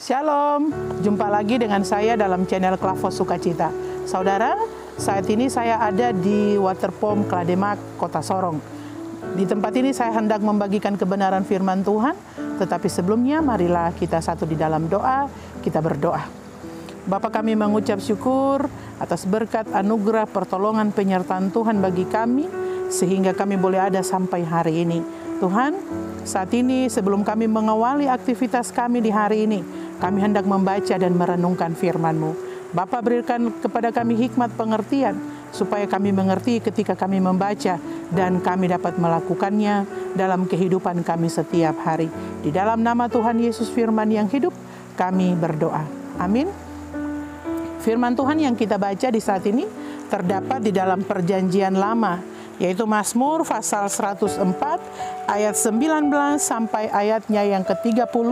Shalom, jumpa lagi dengan saya dalam channel Klavos Sukacita. Saudara, saat ini saya ada di Waterpom Klademak, Kota Sorong. Di tempat ini saya hendak membagikan kebenaran firman Tuhan, tetapi sebelumnya marilah kita satu di dalam doa, kita berdoa. Bapa, kami mengucap syukur atas berkat anugerah pertolongan penyertaan Tuhan bagi kami, sehingga kami boleh ada sampai hari ini. Tuhan, saat ini sebelum kami mengawali aktivitas kami di hari ini, kami hendak membaca dan merenungkan firman-Mu. Bapa, berikan kepada kami hikmat pengertian, supaya kami mengerti ketika kami membaca dan kami dapat melakukannya dalam kehidupan kami setiap hari. Di dalam nama Tuhan Yesus Firman yang hidup, kami berdoa. Amin. Firman Tuhan yang kita baca di saat ini terdapat di dalam Perjanjian Lama, yaitu Mazmur pasal 104 ayat 19 sampai ayatnya yang ke-30,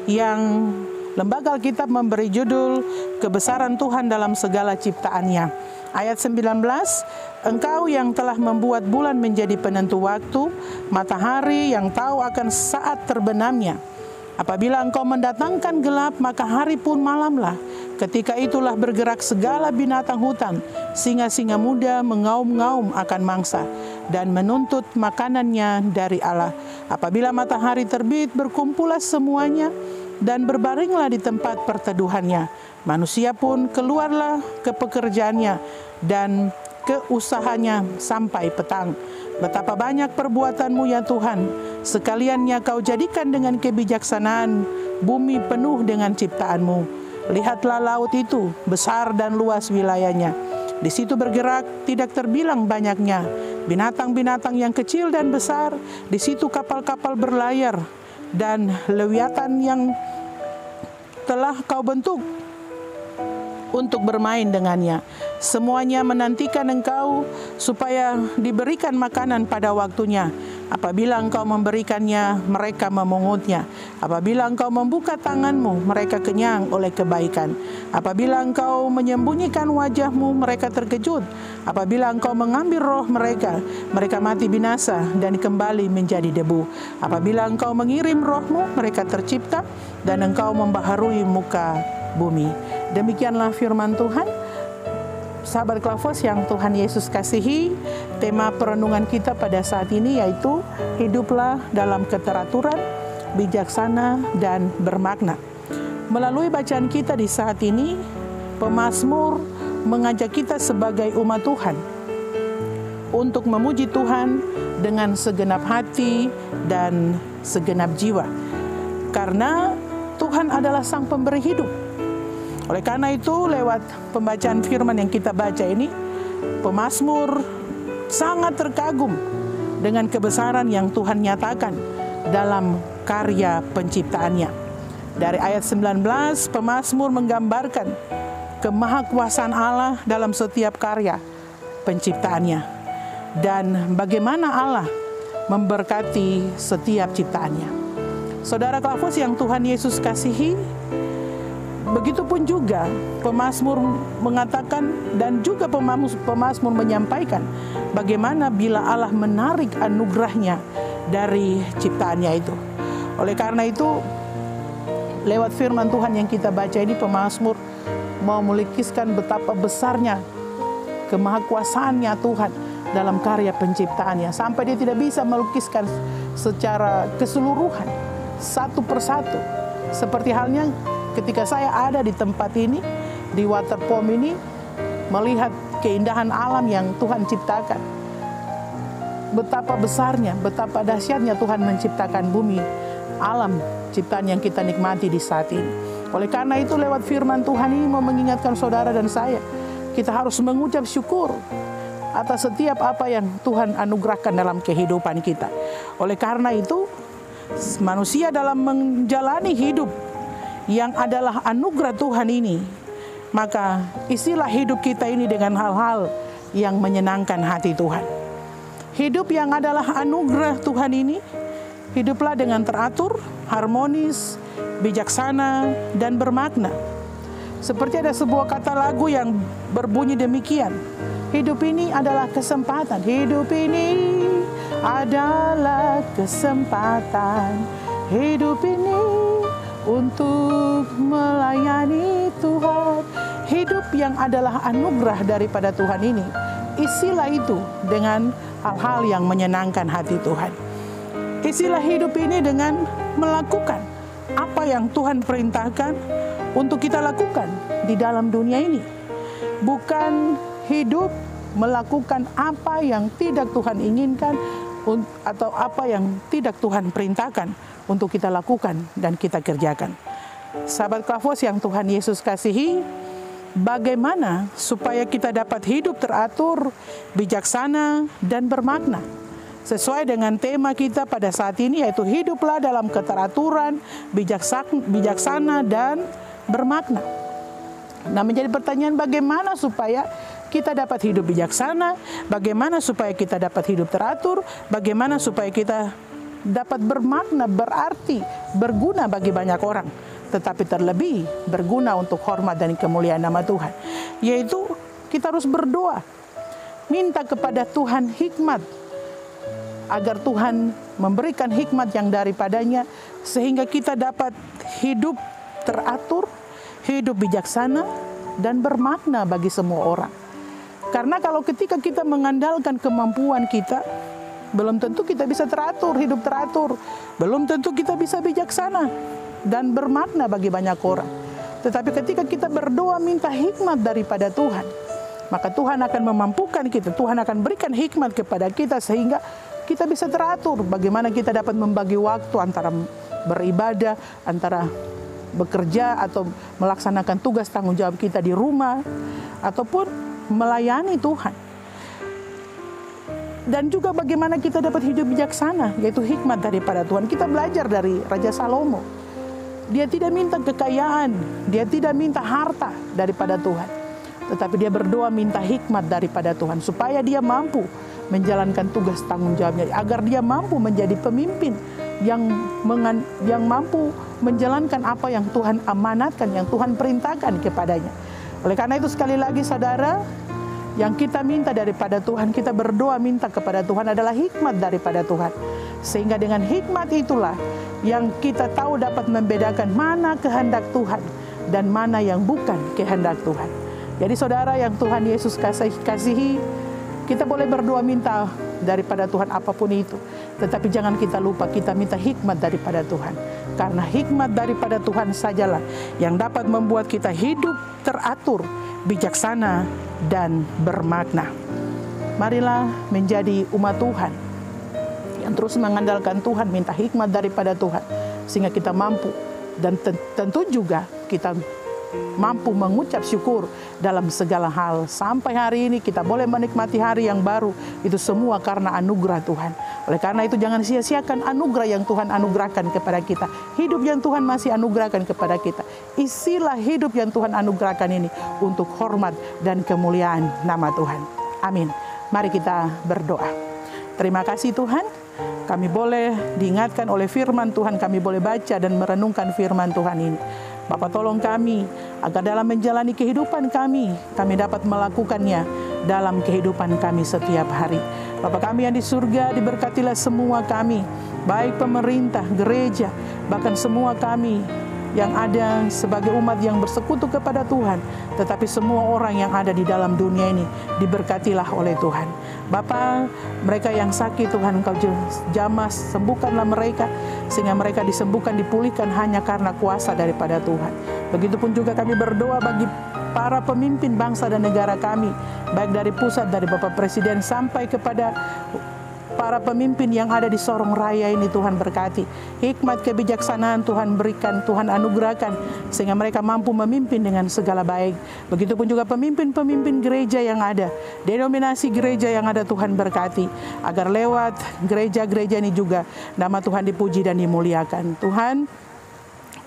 yang Lembaga Alkitab memberi judul Kebesaran Tuhan dalam segala ciptaannya. Ayat 19, Engkau yang telah membuat bulan menjadi penentu waktu, matahari yang tahu akan saat terbenamnya. Apabila Engkau mendatangkan gelap, maka hari pun malamlah. Ketika itulah bergerak segala binatang hutan, singa-singa muda mengaum-ngaum akan mangsa, dan menuntut makanannya dari Allah. Apabila matahari terbit, berkumpullah semuanya, dan berbaringlah di tempat perteduhannya. Manusia pun keluarlah ke pekerjaannya dan ke usahanya sampai petang. Betapa banyak perbuatanmu ya Tuhan, sekaliannya Kau jadikan dengan kebijaksanaan, bumi penuh dengan ciptaanmu. Lihatlah laut itu, besar dan luas wilayahnya. Di situ bergerak tidak terbilang banyaknya binatang-binatang yang kecil dan besar. Di situ kapal-kapal berlayar dan lewiatan yang telah Kau bentuk untuk bermain dengannya. Semuanya menantikan Engkau supaya diberikan makanan pada waktunya. Apabila Engkau memberikannya, mereka memungutnya. Apabila Engkau membuka tangan-Mu, mereka kenyang oleh kebaikan. Apabila Engkau menyembunyikan wajah-Mu, mereka terkejut. Apabila Engkau mengambil roh mereka, mereka mati binasa dan kembali menjadi debu. Apabila Engkau mengirim roh-Mu, mereka tercipta dan Engkau membaharui muka bumi. Demikianlah firman Tuhan. Sahabat Klavos yang Tuhan Yesus kasihi, tema perenungan kita pada saat ini yaitu hiduplah dalam keteraturan, bijaksana dan bermakna. Melalui bacaan kita di saat ini, pemazmur mengajak kita sebagai umat Tuhan untuk memuji Tuhan dengan segenap hati dan segenap jiwa. Karena Tuhan adalah Sang Pemberi hidup. Oleh karena itu, lewat pembacaan firman yang kita baca ini, pemazmur sangat terkagum dengan kebesaran yang Tuhan nyatakan dalam karya penciptaannya. Dari ayat 19, pemazmur menggambarkan kemahakuasaan Allah dalam setiap karya penciptaannya dan bagaimana Allah memberkati setiap ciptaannya. Saudara Klavos yang Tuhan Yesus kasihi, begitupun juga pemazmur mengatakan dan juga pemazmur menyampaikan bagaimana bila Allah menarik anugerahnya dari ciptaannya itu. Oleh karena itu, lewat firman Tuhan yang kita baca ini, pemazmur mau melukiskan betapa besarnya kemahakuasaannya Tuhan dalam karya penciptaannya, sampai dia tidak bisa melukiskan secara keseluruhan satu persatu. Seperti halnya ketika saya ada di tempat ini, di Waterpom ini, melihat keindahan alam yang Tuhan ciptakan. Betapa besarnya, betapa dahsyatnya Tuhan menciptakan bumi, alam ciptaan yang kita nikmati di saat ini. Oleh karena itu, lewat firman Tuhan ini mau mengingatkan saudara dan saya, kita harus mengucap syukur atas setiap apa yang Tuhan anugerahkan dalam kehidupan kita. Oleh karena itu, manusia dalam menjalani hidup yang adalah anugerah Tuhan ini, maka isilah hidup kita ini dengan hal-hal yang menyenangkan hati Tuhan. Hidup yang adalah anugerah Tuhan ini, hiduplah dengan teratur, harmonis, bijaksana, dan bermakna. Seperti ada sebuah kata lagu yang berbunyi demikian, hidup ini adalah kesempatan, hidup ini adalah kesempatan, hidup ini untuk melayani Tuhan. Hidup yang adalah anugerah daripada Tuhan ini, isilah itu dengan hal-hal yang menyenangkan hati Tuhan. Isilah hidup ini dengan melakukan apa yang Tuhan perintahkan untuk kita lakukan di dalam dunia ini. Bukan hidup melakukan apa yang tidak Tuhan inginkan atau apa yang tidak Tuhan perintahkan untuk kita lakukan dan kita kerjakan. Sahabat Klavos yang Tuhan Yesus kasihi, bagaimana supaya kita dapat hidup teratur, bijaksana, dan bermakna? Sesuai dengan tema kita pada saat ini, yaitu hiduplah dalam keteraturan, bijaksana, dan bermakna. Nah, menjadi pertanyaan bagaimana supaya kita dapat hidup bijaksana, bagaimana supaya kita dapat hidup teratur, bagaimana supaya kita dapat bermakna, berarti, berguna bagi banyak orang, tetapi terlebih berguna untuk hormat dan kemuliaan nama Tuhan. Yaitu kita harus berdoa, minta kepada Tuhan hikmat, agar Tuhan memberikan hikmat yang daripadanya, sehingga kita dapat hidup teratur, hidup bijaksana, dan bermakna bagi semua orang. Karena kalau ketika kita mengandalkan kemampuan kita, belum tentu kita bisa teratur, hidup teratur. Belum tentu kita bisa bijaksana dan bermakna bagi banyak orang. Tetapi ketika kita berdoa minta hikmat daripada Tuhan, maka Tuhan akan memampukan kita. Tuhan akan berikan hikmat kepada kita sehingga kita bisa teratur. Bagaimana kita dapat membagi waktu antara beribadah, antara bekerja atau melaksanakan tugas tanggung jawab kita di rumah, ataupun melayani Tuhan. Dan juga bagaimana kita dapat hidup bijaksana, yaitu hikmat daripada Tuhan. Kita belajar dari Raja Salomo. Dia tidak minta kekayaan, dia tidak minta harta daripada Tuhan, tetapi dia berdoa minta hikmat daripada Tuhan, supaya dia mampu menjalankan tugas tanggung jawabnya, agar dia mampu menjadi pemimpin yang mampu menjalankan apa yang Tuhan amanatkan, yang Tuhan perintahkan kepadanya. Oleh karena itu sekali lagi saudara, yang kita minta daripada Tuhan, kita berdoa minta kepada Tuhan adalah hikmat daripada Tuhan. Sehingga dengan hikmat itulah yang kita tahu dapat membedakan mana kehendak Tuhan dan mana yang bukan kehendak Tuhan. Jadi saudara yang Tuhan Yesus kasihi, kita boleh berdoa minta daripada Tuhan apapun itu. Tetapi jangan kita lupa kita minta hikmat daripada Tuhan. Karena hikmat daripada Tuhan sajalah yang dapat membuat kita hidup teratur, bijaksana, dan bermakna. Marilah menjadi umat Tuhan yang terus mengandalkan Tuhan, minta hikmat daripada Tuhan, sehingga kita mampu dan tentu juga kita mampu mengucap syukur dalam segala hal. Sampai hari ini kita boleh menikmati hari yang baru, itu semua karena anugerah Tuhan. Oleh karena itu jangan sia-siakan anugerah yang Tuhan anugerahkan kepada kita. Hidup yang Tuhan masih anugerahkan kepada kita. Isilah hidup yang Tuhan anugerahkan ini untuk hormat dan kemuliaan nama Tuhan. Amin. Mari kita berdoa. Terima kasih Tuhan, kami boleh diingatkan oleh firman Tuhan, kami boleh baca dan merenungkan firman Tuhan ini. Bapa, tolong kami agar dalam menjalani kehidupan kami dapat melakukannya dalam kehidupan kami setiap hari. Bapa kami yang di surga, diberkatilah semua kami, baik pemerintah, gereja, bahkan semua kami yang ada sebagai umat yang bersekutu kepada Tuhan, tetapi semua orang yang ada di dalam dunia ini diberkatilah oleh Tuhan. Bapa, mereka yang sakit Tuhan Engkau jamah, sembuhkanlah mereka, sehingga mereka disembuhkan, dipulihkan hanya karena kuasa daripada Tuhan. Begitupun juga kami berdoa bagi para pemimpin bangsa dan negara kami, baik dari pusat, dari Bapak Presiden sampai kepada para pemimpin yang ada di Sorong Raya ini. Tuhan berkati, hikmat kebijaksanaan Tuhan berikan, Tuhan anugerahkan, sehingga mereka mampu memimpin dengan segala baik. Begitupun juga pemimpin-pemimpin gereja yang ada, denominasi gereja yang ada, Tuhan berkati, agar lewat gereja-gereja ini juga nama Tuhan dipuji dan dimuliakan. Tuhan,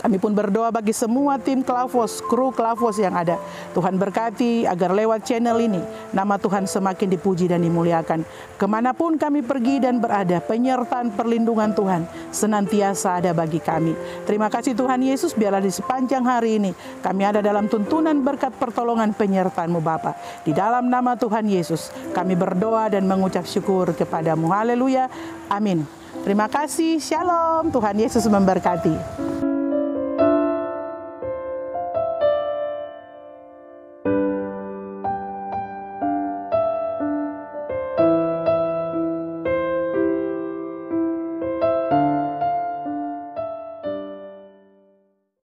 kami pun berdoa bagi semua tim Klavos, kru Klavos yang ada. Tuhan berkati agar lewat channel ini nama Tuhan semakin dipuji dan dimuliakan. Kemanapun kami pergi dan berada, penyertaan perlindungan Tuhan senantiasa ada bagi kami. Terima kasih Tuhan Yesus, biarlah di sepanjang hari ini kami ada dalam tuntunan berkat pertolongan penyertaan-Mu Bapa. Di dalam nama Tuhan Yesus kami berdoa dan mengucap syukur kepadamu. Haleluya. Amin. Terima kasih. Shalom. Tuhan Yesus memberkati.